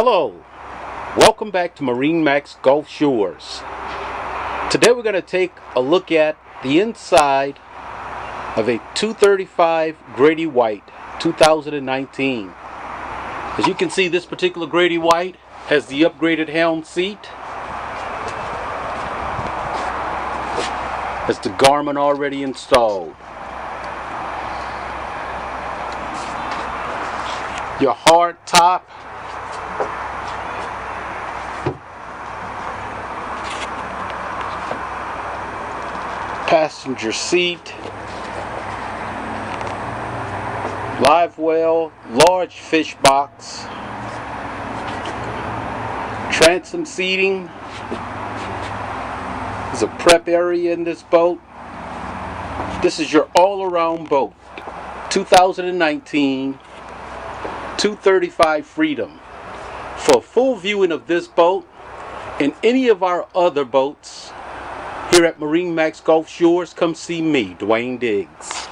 Hello, welcome back to MarineMax Gulf Shores. Today we're going to take a look at the inside of a 235 Grady-White 2019. As you can see, this particular Grady-White has the upgraded helm seat, has the Garmin already installed. Your hard top, passenger seat, live well, large fish box, transom seating. There's a prep area in this boat. This is your all-around boat, 2019 235 Freedom. For a full viewing of this boat and any of our other boats here at MarineMax Gulf Shores, come see me, Dwayne Diggs.